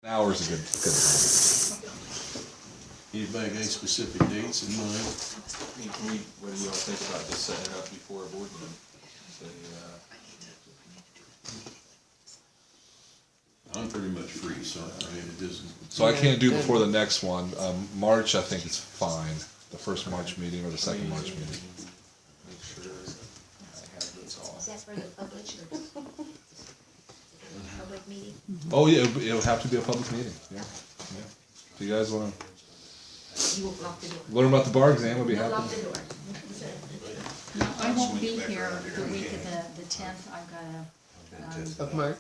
An hour is a good time. Anybody got any specific dates in mind? What do you all think about just setting it up before a board meeting? I'm pretty much free, so I mean, it isn't. So I can't do before the next one. March, I think is fine. The first March meeting or the second March meeting. Make sure I have this all. Is that for the public meeting? Oh yeah, it'll have to be a public meeting. Yeah. If you guys want to You will lock the door. learn about the bar exam, I'll be You'll happy. lock the door. No, I won't be here the week of the 10th, I've got Of March.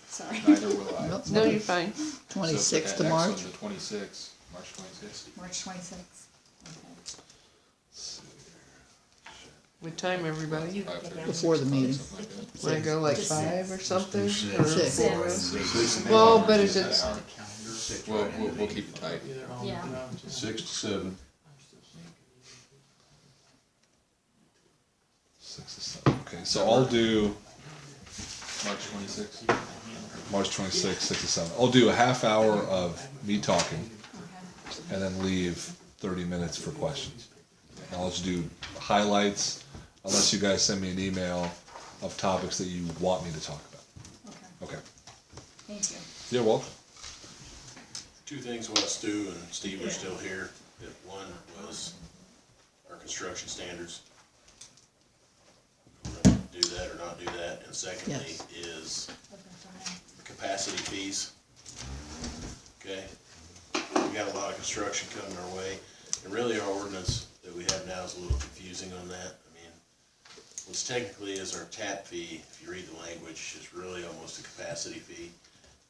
sorry. Neither will I. No, you're fine. So 26th the of next March. one, the 26th, March 26th. March 26th. Okay. What time, everybody? You can get down. Before the meeting. Something like that. Wanna go like Just 5 or something? Or Six. 4? Well, but if it's, We'll keep it tight. Yeah. 6 to 7. 6 to 7. Okay, so I'll do March 26th. March 26th, 6 to 7. I'll do a half hour of me talking Okay. and then leave 30 minutes for questions. And I'll just do highlights unless you guys send me an email of topics that you want me to talk about. Okay. Okay. Thank you. You're welcome. Two things while Stu and Steve are still here. One was our construction standards. We're gonna do that or not do that. And secondly Yes. is capacity fees. Okay? We got a lot of construction coming our way. And really our ordinance that we have now is a little confusing on that. I mean, what's technically is our tap fee, if you read the language, is really almost a capacity fee.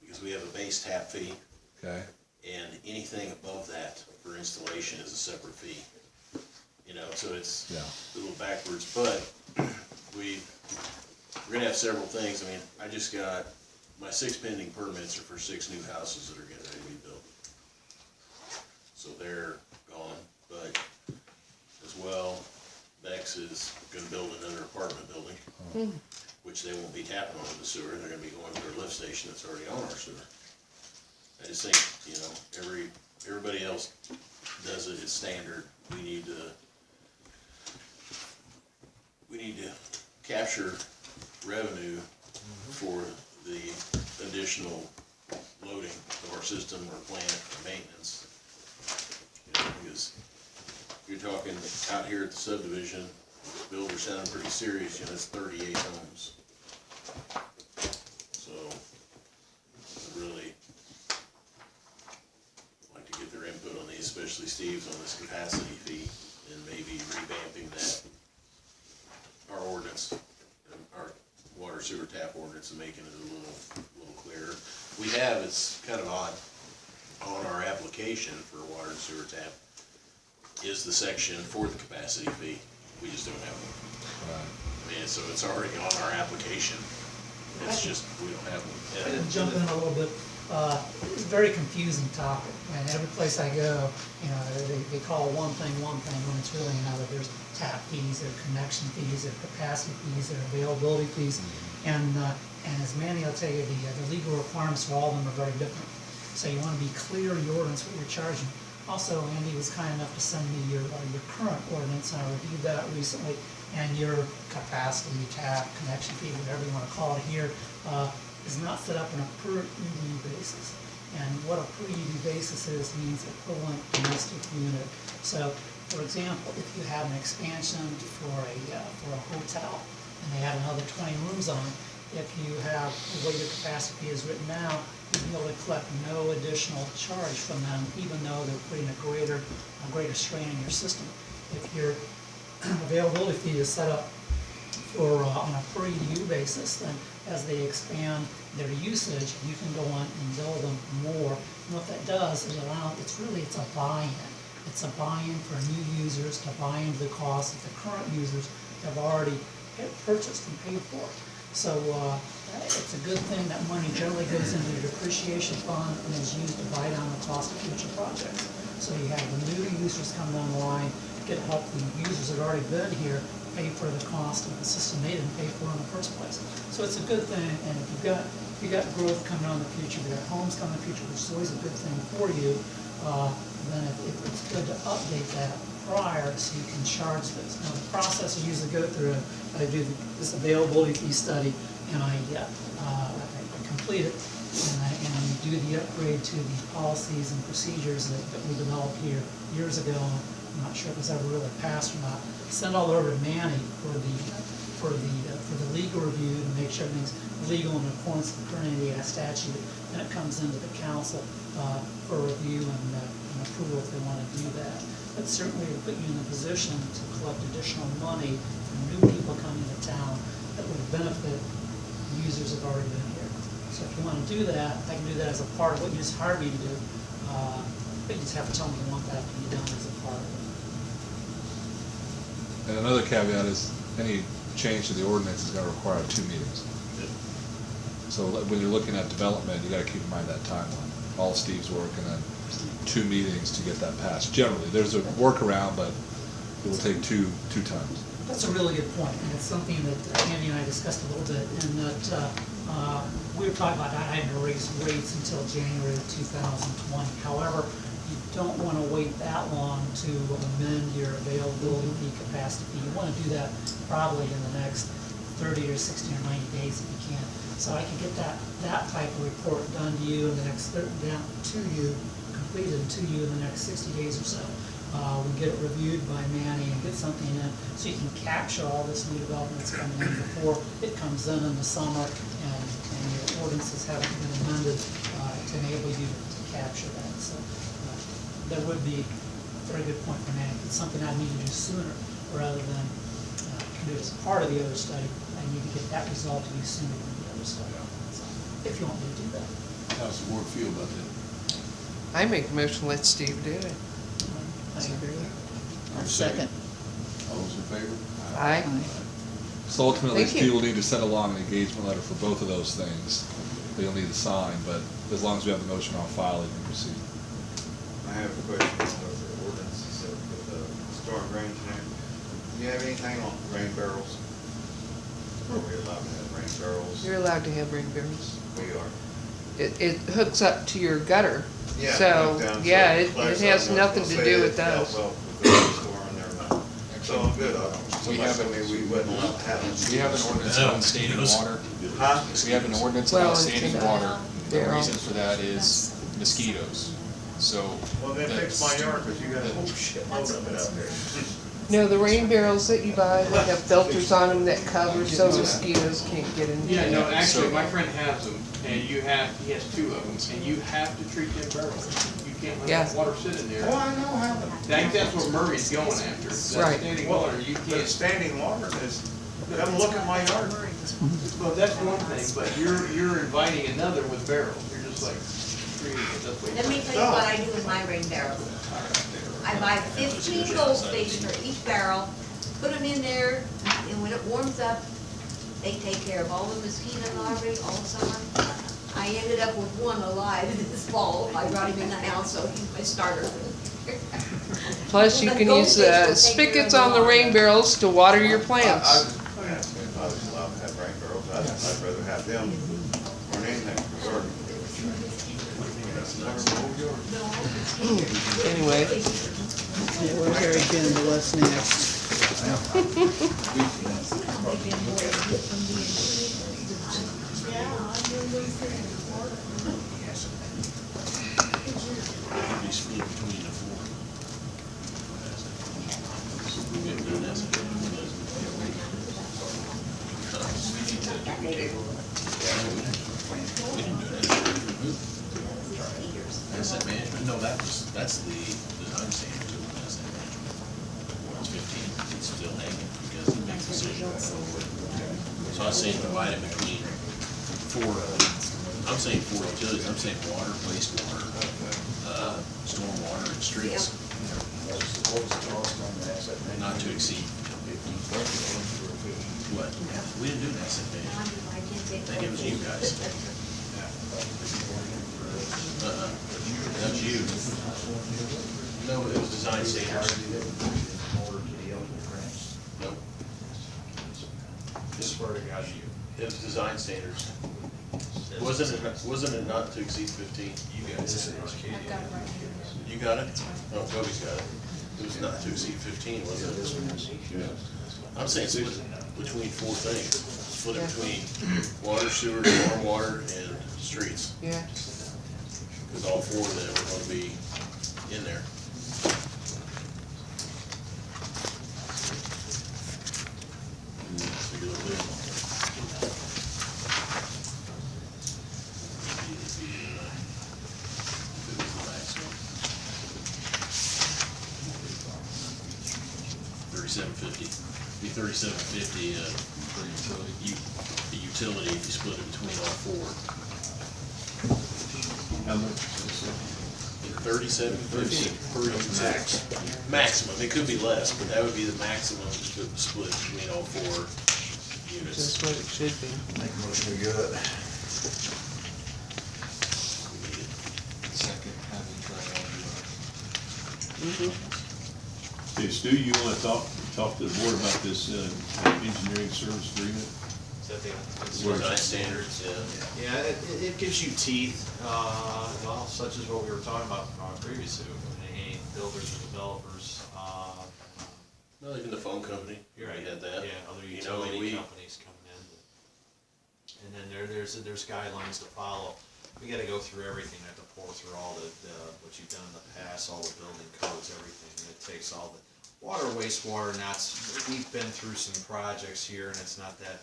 Because we have a base tap fee. Okay. And anything above that for installation is a separate fee. You know, so it's Yeah. a little backwards, but we're gonna have several things. I mean, I just got, my 6 pending permits are for 6 new houses that are getting ready to be built. So they're gone, but as well, Bex is gonna build another apartment building, which they won't be tapping onto the sewer, they're gonna be going to their lift station that's already on our sewer. I just think, you know, everybody else does it, it's standard. We need to capture revenue for the additional loading of our system or plant or maintenance. You know, because you're talking out here at the subdivision, builders sounding pretty serious, you know, it's 38 homes. So, I really like to get their input on these, especially Steve's on this capacity fee, and maybe revamping that, our ordinance, our water sewer tap ordinance, and making it a little clearer. We have, it's kind of odd, on our application for water and sewer tap is the section for the capacity fee. We just don't have one. I mean, so it's already on our application. It's just, we don't have one. I'm gonna jump in a little bit. It's a very confusing topic, and every place I go, you know, they call one thing when it's really another. There's tap fees, there are connection fees, there are capacity fees, there are availability fees, and as Manny will tell you, the legal requirements for all of them are very different. So you want to be clear in your ordinance what you're charging. Also, Andy was kind enough to send me your current ordinance, and I reviewed that recently, and your capacity, tap, connection fee, whatever you want to call it here, is not set up on a per EDU basis. And what a per EDU basis is means equivalent domestic unit. So, for example, if you have an expansion for a hotel and they have another 20 rooms on it, if you have the way the capacity is written now, you'll be able to collect no additional charge from them, even though they're putting a greater strain in your system. If your availability fee is set up for on a per EDU basis, then as they expand their usage, you can go on and bill them more. And what that does is it's a buy-in. It's a buy-in for new users to buy into the cost that the current users have already purchased and paid for. So it's a good thing that money generally goes into the depreciation fund and is used to buy down the cost of future projects. So you have the new users come down the line, get help the users that have already been here pay for the cost of the system they didn't pay for in the first place. So it's a good thing, and if you've got you got growth coming on in the future, you got homes coming in the future, which is always a good thing for you, then it's good to update that prior so you can charge this. Now, the process I usually go through, I do this availability fee study, and I complete it, and we do the upgrade to the policies and procedures that we developed here years ago. I'm not sure if it's ever really passed or not. Send all over to Manny for the legal review to make sure everything's legal in accordance with the current Indiana statute. Then it comes into the council for review and approval if they want to do that. But certainly it'll put you in a position to collect additional money from new people coming to town that would benefit users that have already been here. So if you want to do that, I can do that as a part of what you just hired me to do. But you just have to tell me you want that to be done as a part of it. And another caveat is any change to the ordinance is gonna require 2 meetings. So when you're looking at development, you gotta keep in mind that timeline. All Steve's work and then 2 meetings to get that passed. Generally, there's a workaround, but it will take two times. That's a really good point, and it's something that Andy and I discussed a little bit, and that we were talking about not having to raise rates until January of 2020. However, you don't want to wait that long to amend your availability fee, capacity fee. You want to do that probably in the next 30 or 60 or 90 days if you can. So I can get that type of report done to you in the next, completed to you in the next 60 days or so. We get it reviewed by Manny and get something in, so you can capture all this new development that's coming in before it comes in the summer, and your ordinances haven't been amended to enable you to capture that. So there would be a very good point for Manny. It's something I need to do sooner rather than do it as part of the other study. I need to get that resolved to you sooner than the other study. So, if you want me to do that. How's the board feel about that? I make a motion, let Steve do it. I agree. I'll second. All those in favor? Aye. So ultimately, Thank you. Steve will need to send along an engagement letter for both of those things that you'll need to sign, but as long as we have the motion on file, you can proceed. I have a question on the ordinances with the storm drains and everything. Do you have anything on rain barrels? Are we allowed to have rain barrels? You're allowed to have rain barrels. We are. It hooks up to your gutter. Yeah, So, down yeah, to it like has something nothing else to will do say with it help those. well with the storm and everything. So I'm good. We have Somebody told me we wasn't allowed to have them. We have an ordinance about standing water. Huh? We have an ordinance Well, about it's standing in water. The there. reason for that is mosquitoes. So. Well, then fix my yard, because you got a the- whole shit load of it out there. No, the rain barrels that you buy, they have filters on them that cover so mosquitoes can't get in. Yeah, no, actually, So- my friend has them, and he has 2 of them, and you have to treat them barrels. You can't let Yeah. that water sit in there. Well, I know how to. I think that's what Murray's going after. That Right. standing Well, water, you but can't. standing water is, come look at my yard. Well, that's one thing, but you're inviting another with barrels. You're just like treating it that way. Let me tell you what I do with my rain barrels. I buy 15 goldfish for each barrel, put them in there, and when it warms up, they take care of all the mosquito larvae all summer. I ended up with one alive this fall. I brought him in the house, so he's my starter. Plus, you can use spigots on the rain barrels to water your plants. I was allowed to have rain barrels. I'd rather have them or anything for gardening. Anyway, Where's Harry been to what's next? Be split between the 4. We've been doing that since 2000. We didn't do that. Asset management, no, that's the design standard too, asset management. When it's 15, it's still hanging because it makes decisions. So I was saying divide it between 4, I'm saying 4 utilities, I'm saying water, wastewater, stormwater, and streets. Not to exceed 15. What? We didn't do an asset management. I think it was you guys. That's you. No, it was design standards. Nope. This is where it got you. It was design standards. Wasn't it not to exceed 15? You guys said I've got it right here. You got it? Oh, Toby's got it. It was not to exceed 15, wasn't it? I'm saying split it between four things. Split it between water, sewer, stormwater, and streets. Yeah. Because all four of them are gonna be in there. So you look there. Be $37.50, For utility. the utility, if you split it between all four. How much? $37.50 per utility. Maximum, it could be less, but that would be the maximum split between all four units. Just what it should be. Make a motion to do it. Second, having tried all the, Hey, Stu, you wanna talk to the board about this, engineering service agreement? Is that the? Design standards, yeah. Yeah, it gives you teeth, well, such as what we were talking about previously, with any builders or developers, Well, even the phone company, You're we right. had that. Yeah, other You know, utility companies coming in. And then there's guidelines to follow. We gotta go through everything, we have to pour through all what you've done in the past, all the building codes, everything. And it takes all the water, wastewater, we've been through some projects here and it's not that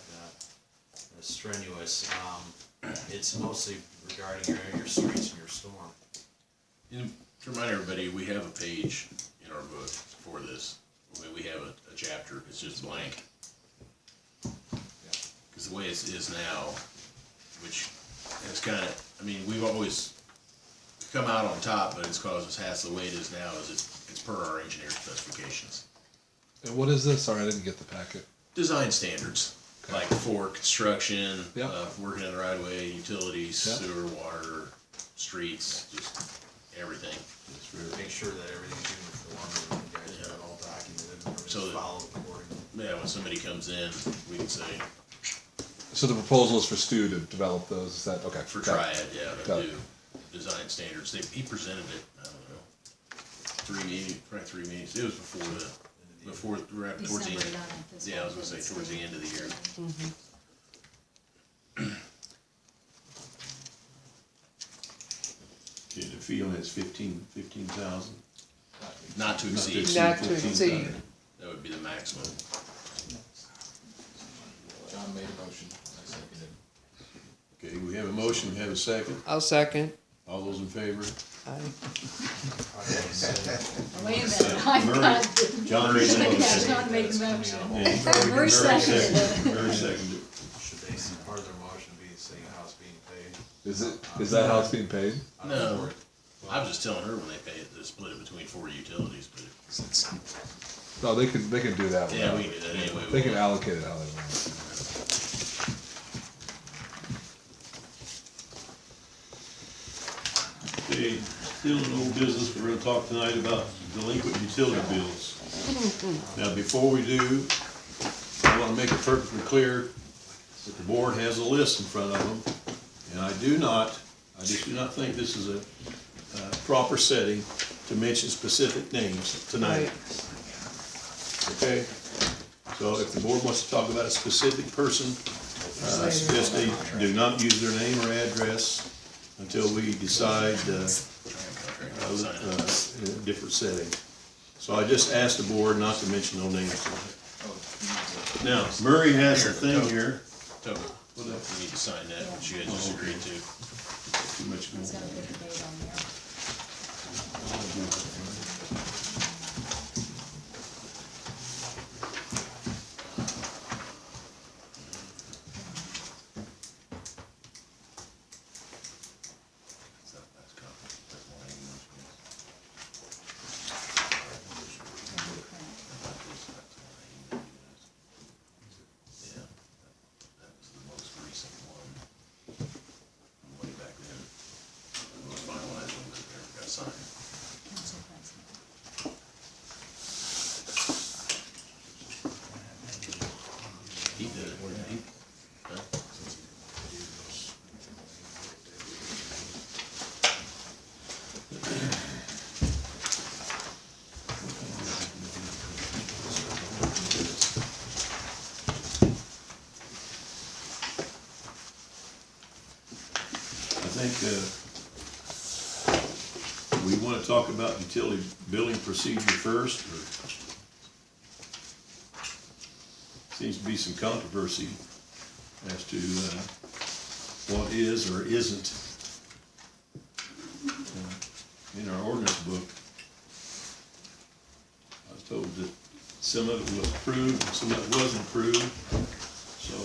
strenuous. It's mostly regarding your streets and your storm. And to remind everybody, we have a page in our book for this. We have a chapter, it's just blank. Because the way it is now, which is kind of, I mean, we've always come out on top, but it's caused us hassle. The way it is now is it's per our engineer specifications. and what is this? Sorry, I didn't get the packet. Design standards, like for construction, Yeah. working in the right of way, utilities, Yeah. sewer, water, streets, just everything. Make sure that everything's uniform and you guys are all documented and So everything's that- followed accordingly. Yeah, when somebody comes in, we can say, So the proposal is for Stu to develop those, is that, okay. for got it. Triad, yeah, Got to it. do design standards. He presented it, I don't know, probably 3 meetings. It was right towards the December end. 9th is Yeah, I was what gonna say it's towards the due. end of the year. Okay, the fee on it's 15,000. Not to exceed, Not to 15,000. exceed. that would be the maximum. John made a motion, I seconded. Okay, we have a motion, we have a second. I'll second. All those in favor? Aye. Wait a minute, I've Murray. got, John made the yeah, motion. John made the motion. And Murray seconded it. Murray seconded. Should they, part of their motion be saying how it's being paid? Is that how it's being paid? No, I was just telling her when they pay it, to split it between 4 utilities, but No, they can do that. yeah, without- we can do that anyway. They can allocate it how they want. Okay, still in old business, we're gonna talk tonight about delinquent utility bills. Now, before we do, I wanna make it perfectly clear that the board has a list in front of them. And I just do not think this is a proper setting to mention specific names tonight. Okay? So if the board wants to talk about a specific person, I suggest they do not use their name or address until we decide in a different setting. So I just asked the board not to mention no names tonight. Now, Murray has a thing here. Toby, we need to sign that, which you guys just agreed to. Too much He's more. gonna put the date on there. Yeah, that was the most recent one. Way back then. The most finalized one that ever got signed. Council President. we wanna talk about utility billing procedure first, or? Seems to be some controversy as to, what is or isn't in our ordinance book. I was told that some of it was approved, and some of it wasn't approved. So,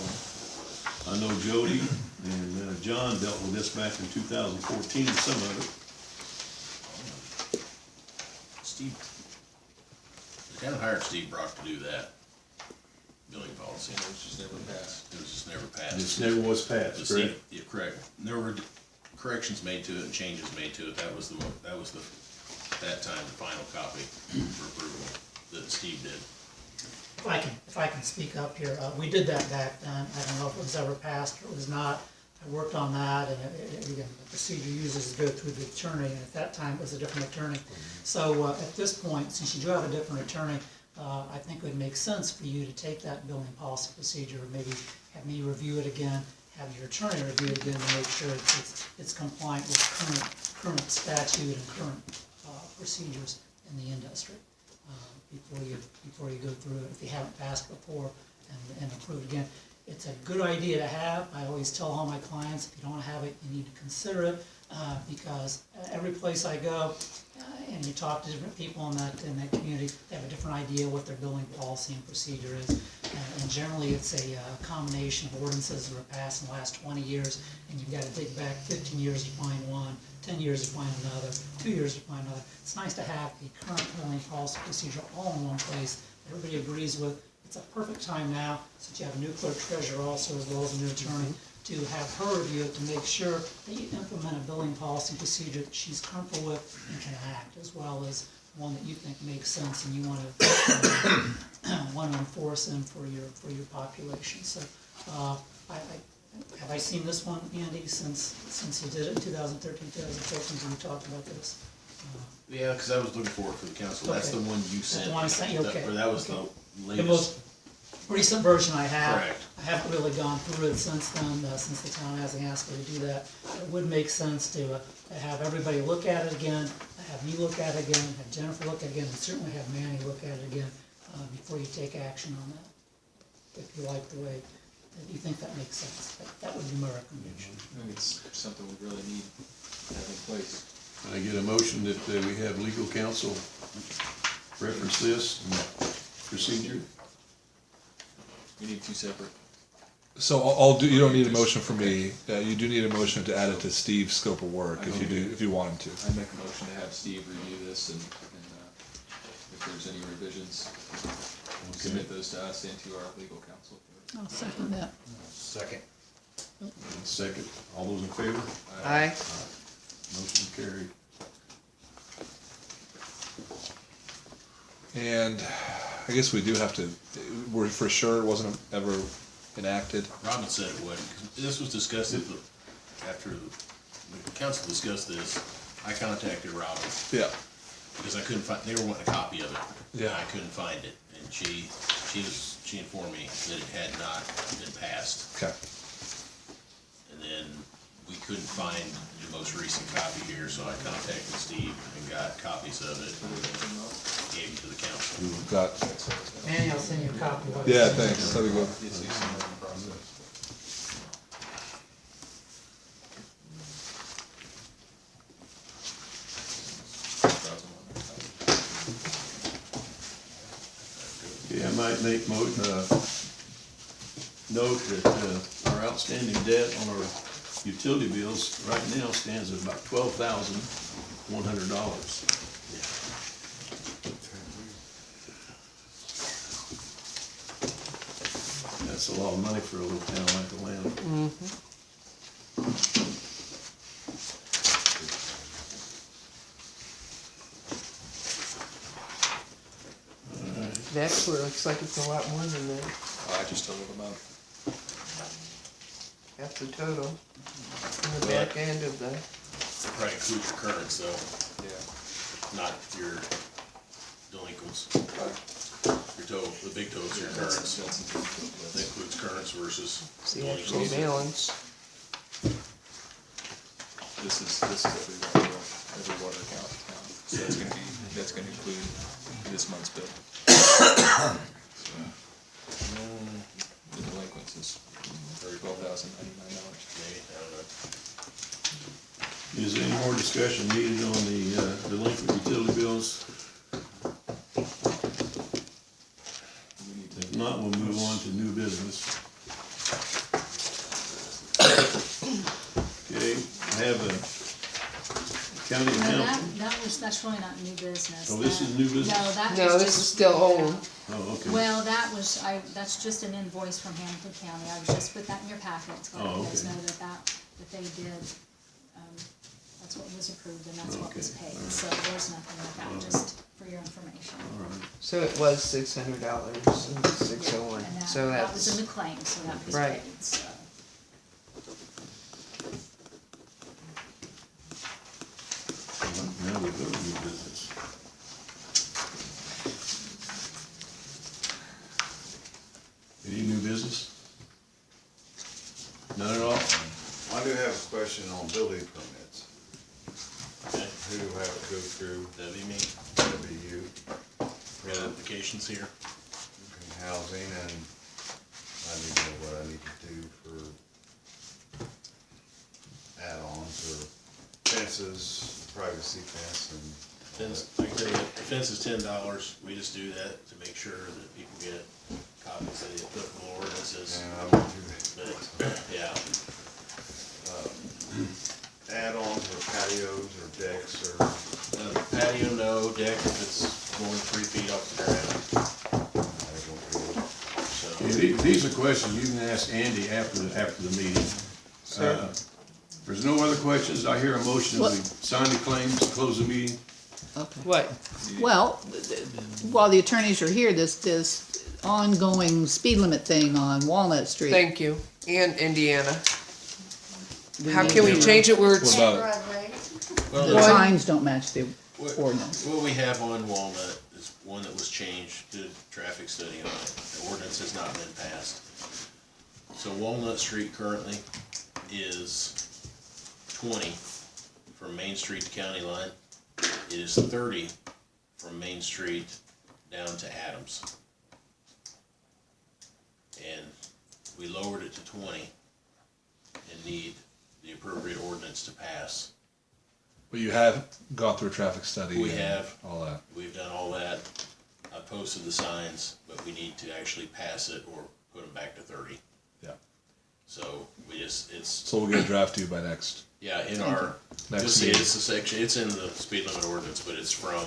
I know Jody and John dealt with this back in 2014, some of it. Steve, the town hired Steve Brock to do that billing policy. It was just never passed. It was just never passed. This never was passed, The correct? Steve- Yeah, correct. There were corrections made to it and changes made to it. That was the, at that time, the final copy for approval that Steve did. If I can speak up here, we did that back then. I don't know if it was ever passed or it was not. I worked on that, and again, the procedure uses is go through the attorney, and at that time it was a different attorney. So at this point, since you do have a different attorney, I think it would make sense for you to take that billing policy procedure, maybe have me review it again, have your attorney review it again to make sure it's compliant with current statute and current procedures in the industry. Before you go through it, if you haven't passed before and approved again. It's a good idea to have. I always tell all my clients, if you don't have it, you need to consider it, because every place I go, and you talk to different people in that community, they have a different idea what their billing policy and procedure is. And generally, it's a combination of ordinances that were passed in the last 20 years, and you've got to dig back 15 years to find one, 10 years to find another, 2 years to find another. It's nice to have the current billing policy procedure all in one place that everybody agrees with. It's a perfect time now, since you have a new clerk treasurer also, as well as a new attorney, to have her review it to make sure that you implement a billing policy procedure that she's comfortable with and can act, as well as one that you think makes sense and you want to enforce in for your population. So, have I seen this one, Andy, since you did it in 2013, 2014, when you talked about this? Yeah, because I was looking for it for the council. That's Okay. the one you sent. The one I sent you, okay. Or that was Okay. the The latest. most recent version I have. Correct. I haven't really gone through it since then, since the town hasn't asked me to do that. It would make sense to have everybody look at it again, have me look at it again, have Jennifer look at it again, and certainly have Manny look at it again, before you take action on that. If you like the way, if you think that makes sense, that would be my recommendation. I think it's something we really need to have in place. Can I get a motion that we have legal counsel reference this procedure? We need two separate. So I'll do, you don't need a motion from me, you do need a motion to add it to Steve's scope of work, if you want him to. I make a motion to have Steve review this and if there's any revisions, submit those to us and to our legal counsel. I'll second that. Second. Second, all those in favor? Aye. Motion carried. And I guess we do have to, we're for sure it wasn't ever enacted. Robin said it wasn't. 'Cause this was discussed after the council discussed this. I contacted Robin Yeah. because I couldn't find. They were wanting a copy of it. Yeah. And I couldn't find it, and she informed me that it had not been passed. Okay. And then we couldn't find the most recent copy here, so I contacted Steve and got copies of it. Gave them to the council. We've got, Manny, I'll send you a copy of what. yeah, thanks, that'd be good. It's in process. Yeah, I might make note that our outstanding debt on our utility bills right now stands at about $12,100. That's a lot of money for a little town like Atlanta. That's where it looks like it's a lot more than that. I just totaled them out. That's the total. On the back end of the, Probably include your currents though, Yeah. not your delinquents. Your total, the big total is your currents. That includes currents versus it's the actual delinquents. balance. this is every water bill, every water account in town. So that's gonna include this month's bill. The delinquents is $12,099. Is there any more discussion needed on the delinquent utility bills? If not, we'll move on to new business. Okay, I have a county No, accountant. that's really not new business. Oh, this is new business? No, that No, was this is just. still old. Oh, okay. Well, that's just an invoice from Hamilton County, I was just put that in your packet, to let Oh, you guys okay. know that they did, that's what was approved and that's what was Okay, paid, all right. so there's nothing like that, just for your information. All right. So it was $600 and 601. And So that was in that's the claim, so that was Right. paid, so. Now we go to new business. Any new business? None at all? I do have a question on building permits. Okay, Who do I have to go through? that'd be me. That'd be you, We got applications here. and housing, and I need to know what I need to do for add-ons or fences, privacy fence, and. Fence, like I said, the fence is $10, we just do that to make sure that people get copies of the applicable ordinances. And I went through But, yeah, add-ons or patios or decks or. patio, no, deck if it's more than 3 feet off the ground, so. Okay, these are questions you can ask Andy after the meeting. Sure. If there's no other questions, I hear a motion, we sign the claims, close the meeting. Okay. what? Well, while the attorneys are here, this ongoing speed limit thing on Walnut Street. Thank you. And Indiana. we How need can we to- change it where What it's, about it? Well, The there's- signs don't match the What ordinance. what we have on Walnut is one that was changed, did a traffic study on it. The ordinance has not been passed. So Walnut Street currently is 20 from Main Street to County Line. It is 30 from Main Street down to Adams. And we lowered it to 20 and need the appropriate ordinance to pass. But you have gone through a traffic study. We and have. all that. We've done all that. I posted the signs, but we need to actually pass it or put them back to 30. Yeah. So we just, it's, So we'll get a draft to you by next. yeah, in our, Next you'll see meeting. it's a section, it's in the speed limit ordinance, but it's from,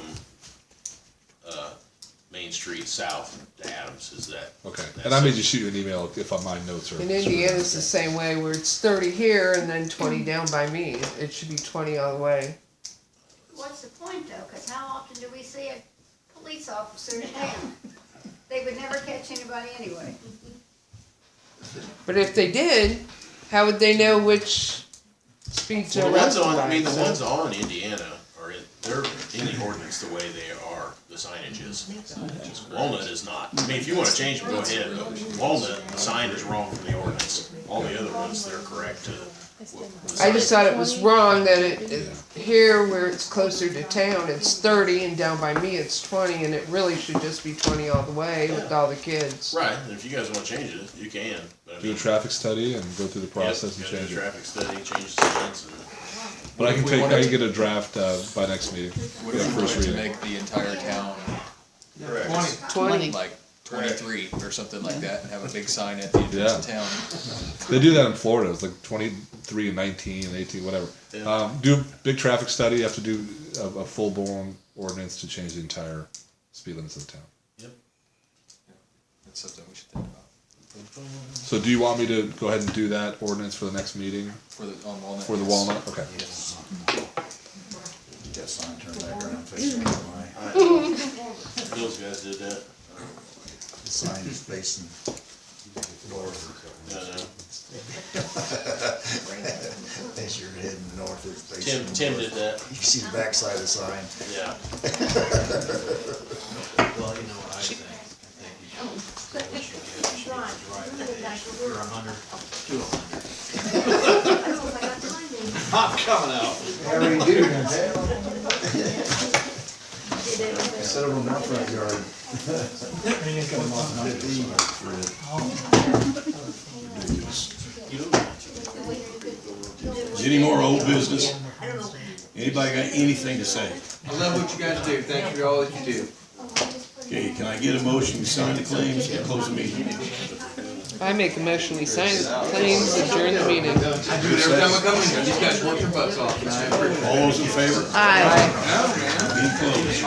Main Street south to Adams, is that. Okay. that And I may section. just shoot you an email if on my notes are. in Indiana's the same way, where it's 30 here and then 20 down by me. It should be 20 all the way. What's the point though? Cause how often do we see a police officer in town? They would never catch anybody anyway. But if they did, how would they know which speed to Well, the ones arrest on, by? I mean, the So- ones on Indiana are in, they're in the ordinance the way they are, the signage is. Walnut is not. I mean, if you wanna change them, go ahead, but Walnut, the sign is wrong from the ordinance. All the other ones, they're correct to. I just thought it was wrong that here where it's closer to town, it's 30 and down by me it's 20 and it really should just be 20 all the way with all the kids. Right, and if you guys wanna change it, you can, but I Do a mean. traffic study and go through the process and Yep, gotta change do a it. traffic study, change the signs and. But I can What if we take, I wanted can get a draft, by next meeting. What Yeah, if we first wanted to reading. make the entire town Correct. 20. like 23 or something like that and have a big sign at the entrance of town? They do that in Florida. It's like 23 and 19 and 18, whatever. Yeah. Do a big traffic study. You have to do a full-blown ordinance to change the entire speed limits of the town. Yep. That's something we should think about. So do you want me to go ahead and do that ordinance for the next meeting? For the, on Walnut? For the yes. Walnut? Okay. That sign turned back around facing the line. Those guys did that. The sign is facing north. No, no. As you're heading north, it's facing Tim north. did that, You can see the backside of the sign. yeah. Well, you know what I think? I think you should, what you get, you should get the drive, if you're 100 to 100. I don't know if I got time then. Not coming out. Harry do. Set them in my front yard. Is any more old business? I don't know. Anybody got anything to say? I love what you guys do, thanks for all that you do. Okay, can I get a motion to sign the claims and close the meeting? I make a motion, we sign the claims, adjourn the meeting. I do it every time I come in here, these guys work their butts off, and I appreciate it. All those in favor? Aye. No, man. Meeting closed.